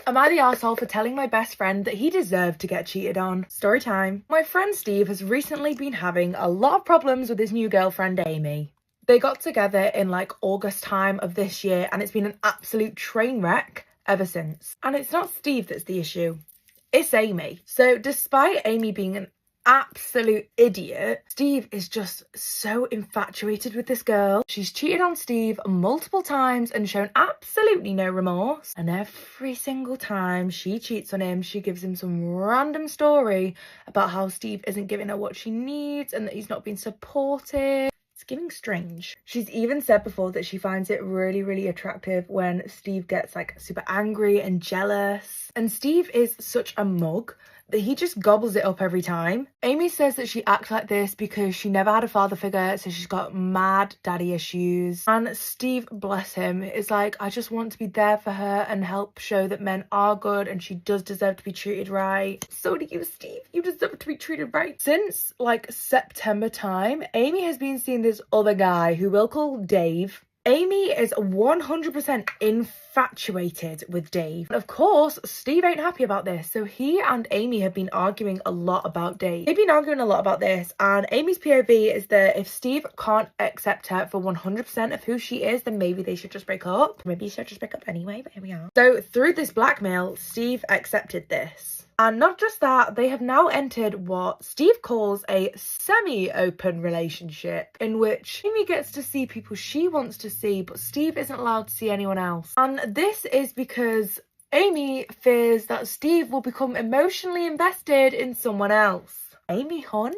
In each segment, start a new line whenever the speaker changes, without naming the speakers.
Am I the arsehole for telling my best friend that he deserved to get cheated on? Story time. My friend Steve has recently been having a lot of problems with his new girlfriend Amy. They got together in like August time of this year and it's been an absolute train wreck ever since. And it's not Steve that's the issue, it's Amy. So despite Amy being an absolute idiot, Steve is just so infatuated with this girl. She's cheated on Steve multiple times and shown absolutely no remorse. And every single time she cheats on him, she gives him some random story about how Steve isn't giving her what she needs and that he's not being supportive. It's giving strange. She's even said before that she finds it really, really attractive when Steve gets like super angry and jealous. And Steve is such a mug that he just gobbles it up every time. Amy says that she acts like this because she never had a father figure, so she's got mad daddy issues. And Steve, bless him, is like, I just want to be there for her and help show that men are good and she does deserve to be treated right. So do you, Steve. You deserve to be treated right. Since like September time, Amy has been seeing this other guy who we'll call Dave. Amy is 100% infatuated with Dave. And of course, Steve ain't happy about this. So he and Amy have been arguing a lot about Dave. They've been arguing a lot about this. And Amy's POV is that if Steve can't accept her for 100% of who she is, then maybe they should just break up. Maybe you should just break up anyway, but here we are. So through this blackmail, Steve accepted this. And not just that, they have now entered what Steve calls a semi-open relationship in which Amy gets to see people she wants to see, but Steve isn't allowed to see anyone else. And this is because Amy fears that Steve will become emotionally invested in someone else. Amy, hon,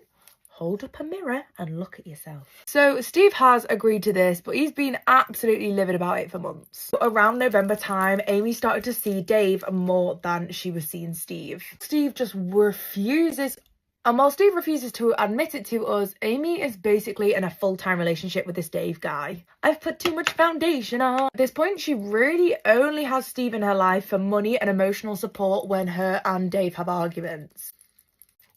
hold up a mirror and look at yourself. So Steve has agreed to this, but he's been absolutely livid about it for months. Around November time, Amy started to see Dave more than she was seeing Steve. Steve just refuses. And while Steve refuses to admit it to us, Amy is basically in a full-time relationship with this Dave guy. I've put too much foundation on. At this point, she really only has Steve in her life for money and emotional support when her and Dave have arguments.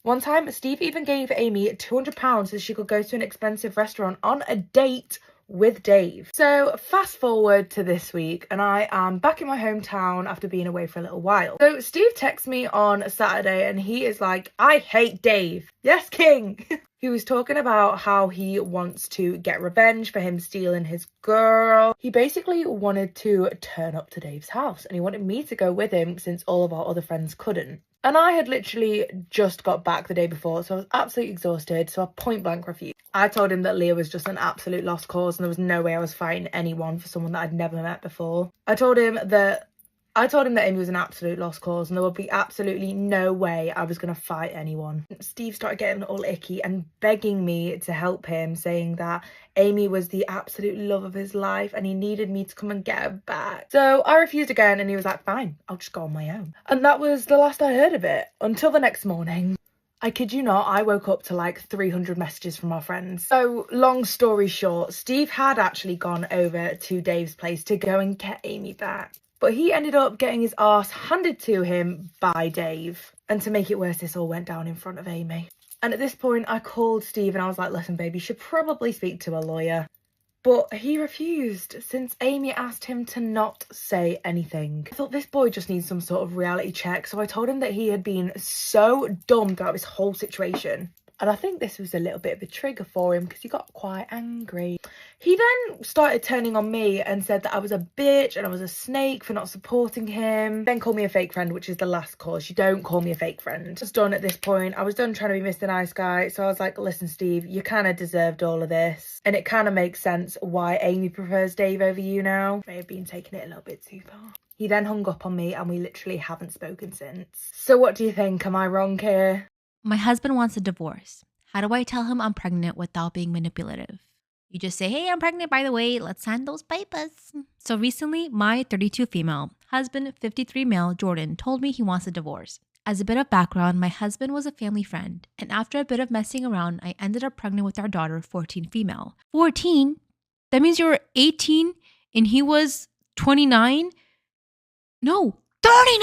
One time, Steve even gave Amy £200 so she could go to an expensive restaurant on a date with Dave. So fast forward to this week and I am back in my hometown after being away for a little while. So Steve texts me on Saturday and he is like, I hate Dave. Yes, king. He was talking about how he wants to get revenge for him stealing his girl. He basically wanted to turn up to Dave's house and he wanted me to go with him since all of our other friends couldn't. And I had literally just got back the day before, so I was absolutely exhausted, so I point blank refused. I told him that Leah was just an absolute lost cause and there was no way I was fighting anyone for someone that I'd never met before. I told him that Amy was an absolute lost cause and there would be absolutely no way I was going to fight anyone. Steve started getting all icky and begging me to help him, saying that Amy was the absolute love of his life and he needed me to come and get her back. So I refused again and he was like, fine, I'll just go on my own. And that was the last I heard of it until the next morning. I kid you not, I woke up to like 300 messages from our friends. So long story short, Steve had actually gone over to Dave's place to go and get Amy back. But he ended up getting his arse handed to him by Dave. And to make it worse, this all went down in front of Amy. And at this point, I called Steve and I was like, listen, babe, you should probably speak to a lawyer. But he refused since Amy asked him to not say anything. I thought this boy just needs some sort of reality check. So I told him that he had been so dumb about this whole situation. And I think this was a little bit of a trigger for him because he got quite angry. He then started turning on me and said that I was a bitch and I was a snake for not supporting him. Then called me a fake friend, which is the last cause. You don't call me a fake friend. I was done at this point. I was done trying to be Mr. Nice Guy. So I was like, listen, Steve, you kind of deserved all of this. And it kind of makes sense why Amy prefers Dave over you now. May have been taking it a little bit too far. He then hung up on me and we literally haven't spoken since. So what do you think? Am I wrong here?
My husband wants a divorce. How do I tell him I'm pregnant without being manipulative? You just say, hey, I'm pregnant, by the way. Let's sign those papers. So recently, my 32 female, husband 53 male, Jordan, told me he wants a divorce. As a bit of background, my husband was a family friend. And after a bit of messing around, I ended up pregnant with our daughter, 14 female. 14? That means you were 18 and he was 29? No, 39?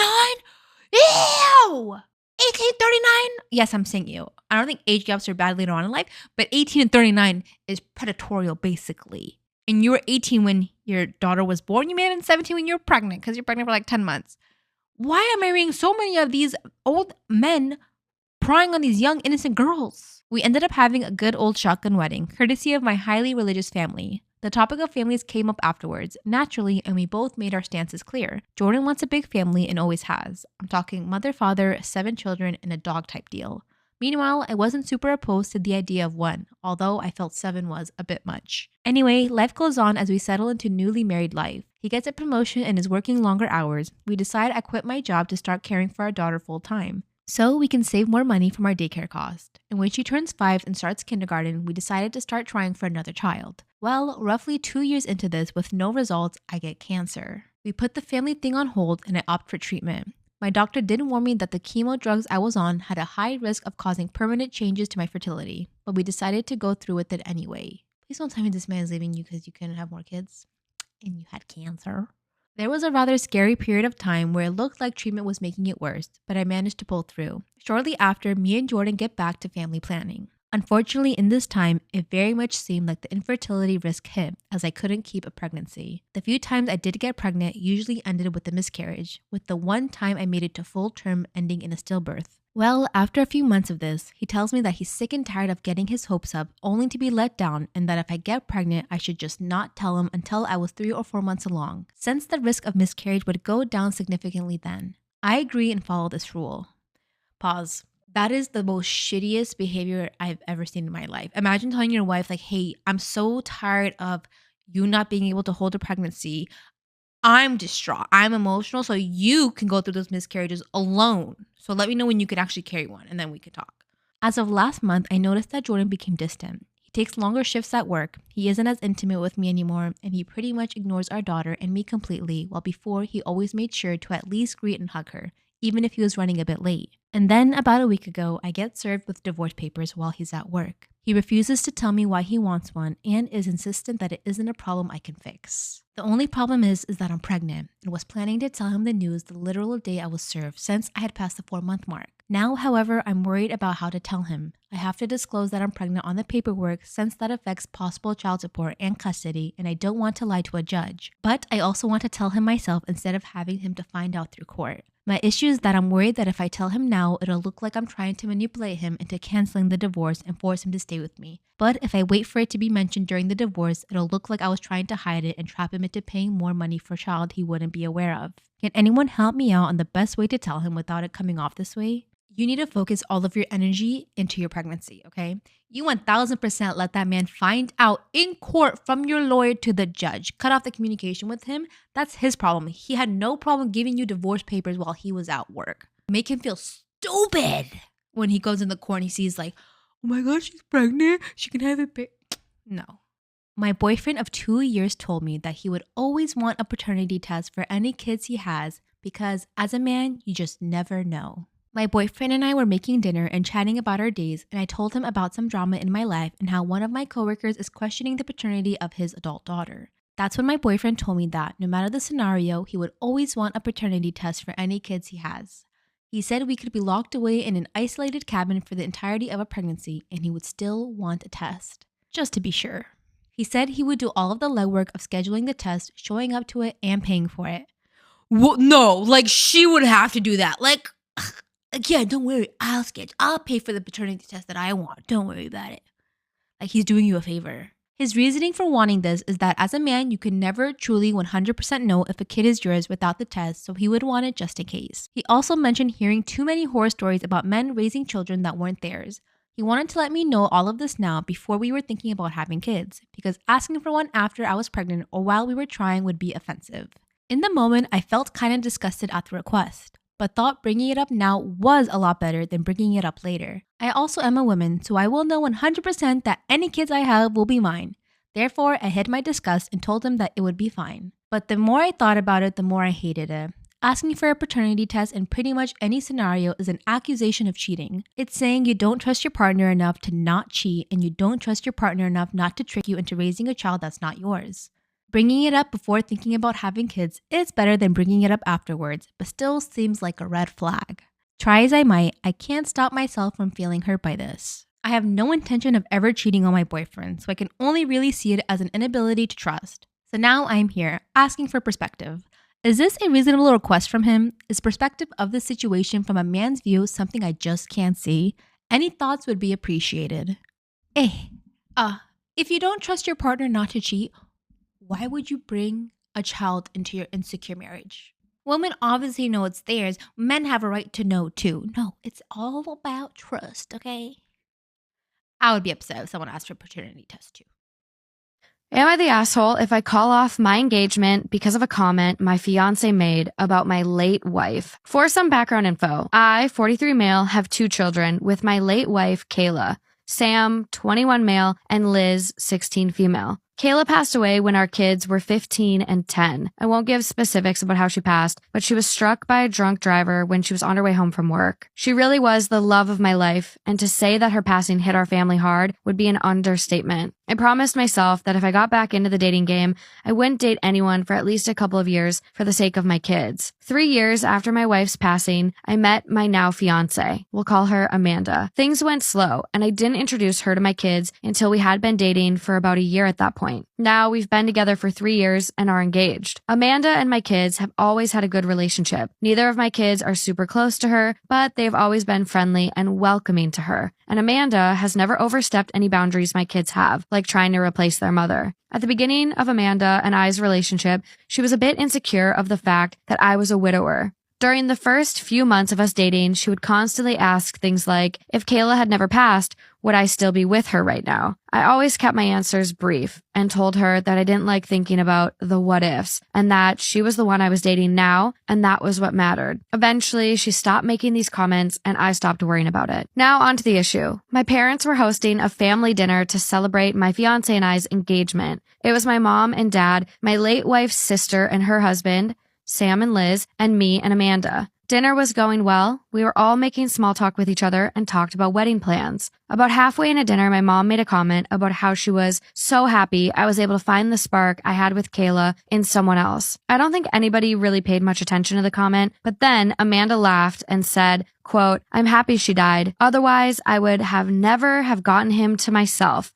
Ew! 18, 39? Yes, I'm saying you. I don't think age gaps are bad later on in life, but 18 and 39 is predatorial, basically. And you were 18 when your daughter was born. You may have been 17 when you were pregnant because you're pregnant for like 10 months. Why am I marrying so many of these old men prying on these young, innocent girls? We ended up having a good old shotgun wedding, courtesy of my highly religious family. The topic of families came up afterwards, naturally, and we both made our stances clear. Jordan wants a big family and always has. I'm talking mother, father, 7 children, and a dog type deal. Meanwhile, I wasn't super opposed to the idea of 1, although I felt 7 was a bit much. Anyway, life goes on as we settle into newly married life. He gets a promotion and is working longer hours. We decide I quit my job to start caring for our daughter full time, so we can save more money from our daycare cost. And when she turns 5 and starts kindergarten, we decided to start trying for another child. Well, roughly 2 years into this with no results, I get cancer. We put the family thing on hold and I opt for treatment. My doctor did warn me that the chemo drugs I was on had a high risk of causing permanent changes to my fertility, but we decided to go through with it anyway. Please don't tell me this man is leaving you because you couldn't have more kids and you had cancer. There was a rather scary period of time where it looked like treatment was making it worse, but I managed to pull through. Shortly after, me and Jordan get back to family planning. Unfortunately, in this time, it very much seemed like the infertility risk hit as I couldn't keep a pregnancy. The few times I did get pregnant usually ended with a miscarriage, with the one time I made it to full term ending in a stillbirth. Well, after a few months of this, he tells me that he's sick and tired of getting his hopes up only to be let down, and that if I get pregnant, I should just not tell him until I was 3 or 4 months along, since the risk of miscarriage would go down significantly then. I agree and follow this rule. Pause. That is the most shittiest behavior I've ever seen in my life. Imagine telling your wife, like, hey, I'm so tired of you not being able to hold a pregnancy. I'm distraught. I'm emotional. So you can go through those miscarriages alone. So let me know when you can actually carry one and then we can talk. As of last month, I noticed that Jordan became distant. He takes longer shifts at work. He isn't as intimate with me anymore, and he pretty much ignores our daughter and me completely, while before he always made sure to at least greet and hug her, even if he was running a bit late. And then about a week ago, I get served with divorce papers while he's at work. He refuses to tell me why he wants one and is insistent that it isn't a problem I can fix. The only problem is that I'm pregnant and was planning to tell him the news the literal day I was served since I had passed the 4-month mark. Now, however, I'm worried about how to tell him. I have to disclose that I'm pregnant on the paperwork since that affects possible child support and custody, and I don't want to lie to a judge. But I also want to tell him myself instead of having him to find out through court. My issue is that I'm worried that if I tell him now, it'll look like I'm trying to manipulate him into canceling the divorce and force him to stay with me. But if I wait for it to be mentioned during the divorce, it'll look like I was trying to hide it and trap him into paying more money for a child he wouldn't be aware of. Can anyone help me out on the best way to tell him without it coming off this way? You need to focus all of your energy into your pregnancy, okay? You 1000% let that man find out in court from your lawyer to the judge. Cut off the communication with him. That's his problem. He had no problem giving you divorce papers while he was at work. Make him feel stupid when he goes in the court and he sees like, oh my God, she's pregnant. She can have it. No. My boyfriend of 2 years told me that he would always want a paternity test for any kids he has because as a man, you just never know. My boyfriend and I were making dinner and chatting about our days, and I told him about some drama in my life and how one of my coworkers is questioning the paternity of his adult daughter. That's when my boyfriend told me that, no matter the scenario, he would always want a paternity test for any kids he has. He said we could be locked away in an isolated cabin for the entirety of a pregnancy, and he would still want a test. Just to be sure. He said he would do all of the legwork of scheduling the test, showing up to it, and paying for it. Well, no, like she would have to do that. Like, yeah, don't worry. I'll pay for the paternity test that I want. Don't worry about it. Like he's doing you a favor. His reasoning for wanting this is that as a man, you can never truly 100% know if a kid is yours without the test, so he would want it just in case. He also mentioned hearing too many horror stories about men raising children that weren't theirs. He wanted to let me know all of this now before we were thinking about having kids, because asking for one after I was pregnant or while we were trying would be offensive. In the moment, I felt kind of disgusted at the request, but thought bringing it up now was a lot better than bringing it up later. I also am a woman, so I will know 100% that any kids I have will be mine. Therefore, I hid my disgust and told him that it would be fine. But the more I thought about it, the more I hated it. Asking for a paternity test in pretty much any scenario is an accusation of cheating. It's saying you don't trust your partner enough to not cheat, and you don't trust your partner enough not to trick you into raising a child that's not yours. Bringing it up before thinking about having kids is better than bringing it up afterwards, but still seems like a red flag. Try as I might, I can't stop myself from feeling hurt by this. I have no intention of ever cheating on my boyfriend, so I can only really see it as an inability to trust. So now I'm here, asking for perspective. Is this a reasonable request from him? Is perspective of the situation from a man's view something I just can't see? Any thoughts would be appreciated. Eh, if you don't trust your partner not to cheat, why would you bring a child into your insecure marriage? Women obviously know it's theirs. Men have a right to know too. No, it's all about trust, okay? I would be upset if someone asked for a paternity test too.
Am I the asshole if I call off my engagement because of a comment my fiance made about my late wife? For some background info, I, 43 male, have 2 children with my late wife, Kayla. Sam, 21 male, and Liz, 16 female. Kayla passed away when our kids were 15 and 10. I won't give specifics about how she passed, but she was struck by a drunk driver when she was on her way home from work. She really was the love of my life, and to say that her passing hit our family hard would be an understatement. I promised myself that if I got back into the dating game, I wouldn't date anyone for at least a couple of years for the sake of my kids. 3 years after my wife's passing, I met my now fiance. We'll call her Amanda. Things went slow, and I didn't introduce her to my kids until we had been dating for about a year at that point. Now we've been together for 3 years and are engaged. Amanda and my kids have always had a good relationship. Neither of my kids are super close to her, but they've always been friendly and welcoming to her. And Amanda has never overstepped any boundaries my kids have, like trying to replace their mother. At the beginning of Amanda and I's relationship, she was a bit insecure of the fact that I was a widower. During the first few months of us dating, she would constantly ask things like, if Kayla had never passed, would I still be with her right now? I always kept my answers brief and told her that I didn't like thinking about the what ifs and that she was the one I was dating now and that was what mattered. Eventually, she stopped making these comments and I stopped worrying about it. Now on to the issue. My parents were hosting a family dinner to celebrate my fiance and I's engagement. It was my mom and dad, my late wife's sister and her husband, Sam and Liz, and me and Amanda. Dinner was going well. We were all making small talk with each other and talked about wedding plans. About halfway into dinner, my mom made a comment about how she was so happy I was able to find the spark I had with Kayla in someone else. I don't think anybody really paid much attention to the comment, but then Amanda laughed and said, quote, I'm happy she died. Otherwise, I would have never have gotten him to myself.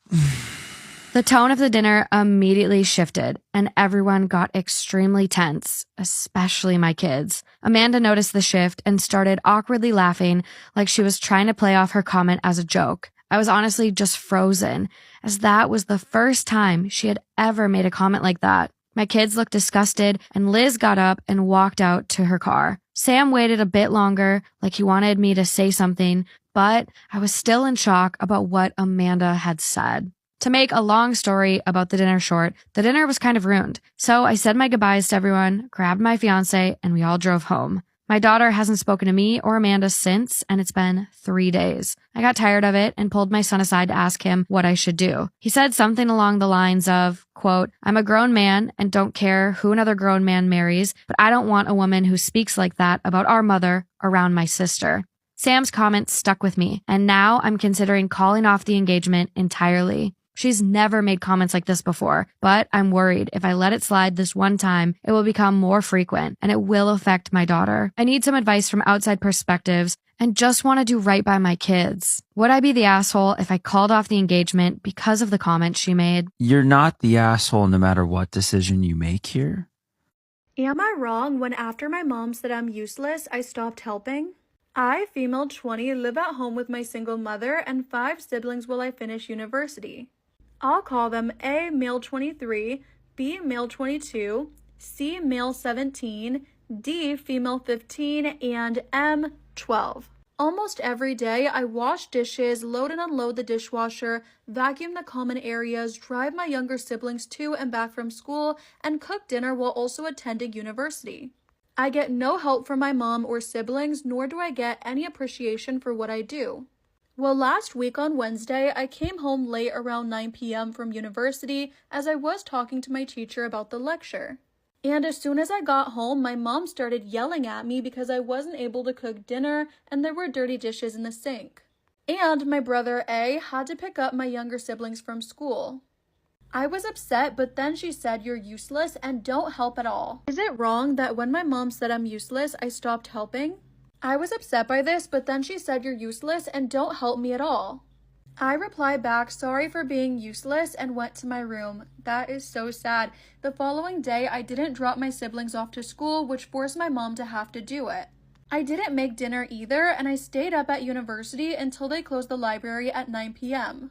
The tone of the dinner immediately shifted, and everyone got extremely tense, especially my kids. Amanda noticed the shift and started awkwardly laughing like she was trying to play off her comment as a joke. I was honestly just frozen, as that was the first time she had ever made a comment like that. My kids looked disgusted, and Liz got up and walked out to her car. Sam waited a bit longer, like he wanted me to say something, but I was still in shock about what Amanda had said. To make a long story about the dinner short, the dinner was kind of ruined. So I said my goodbyes to everyone, grabbed my fiance, and we all drove home. My daughter hasn't spoken to me or Amanda since, and it's been 3 days. I got tired of it and pulled my son aside to ask him what I should do. He said something along the lines of, quote, I'm a grown man and don't care who another grown man marries, but I don't want a woman who speaks like that about our mother around my sister. Sam's comment stuck with me, and now I'm considering calling off the engagement entirely. She's never made comments like this before, but I'm worried if I let it slide this one time, it will become more frequent and it will affect my daughter. I need some advice from outside perspectives and just want to do right by my kids. Would I be the asshole if I called off the engagement because of the comment she made?
You're not the asshole no matter what decision you make here.
Am I wrong when after my mom said I'm useless, I stopped helping? I, female 20, live at home with my single mother and 5 siblings while I finish university. I'll call them A, male 23, B, male 22, C, male 17, D, female 15, and M, 12. Almost every day, I wash dishes, load and unload the dishwasher, vacuum the common areas, drive my younger siblings to and back from school, and cook dinner while also attending university. I get no help from my mom or siblings, nor do I get any appreciation for what I do. Well, last week on Wednesday, I came home late around 9 p.m. from university as I was talking to my teacher about the lecture. And as soon as I got home, my mom started yelling at me because I wasn't able to cook dinner and there were dirty dishes in the sink. And my brother A had to pick up my younger siblings from school. I was upset, but then she said, you're useless and don't help at all. Is it wrong that when my mom said I'm useless, I stopped helping? I was upset by this, but then she said you're useless and don't help me at all. I reply back, sorry for being useless, and went to my room. That is so sad. The following day, I didn't drop my siblings off to school, which forced my mom to have to do it. I didn't make dinner either, and I stayed up at university until they closed the library at 9 p.m.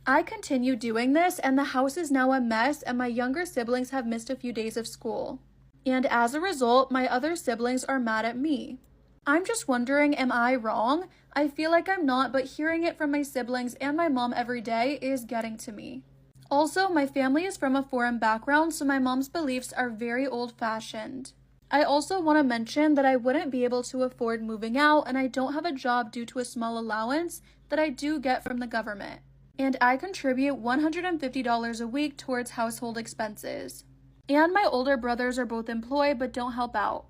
I continue doing this, and the house is now a mess, and my younger siblings have missed a few days of school. And as a result, my other siblings are mad at me. I'm just wondering, am I wrong? I feel like I'm not, but hearing it from my siblings and my mom every day is getting to me. Also, my family is from a foreign background, so my mom's beliefs are very old-fashioned. I also want to mention that I wouldn't be able to afford moving out, and I don't have a job due to a small allowance that I do get from the government. And I contribute $150 a week towards household expenses. And my older brothers are both employed but don't help out.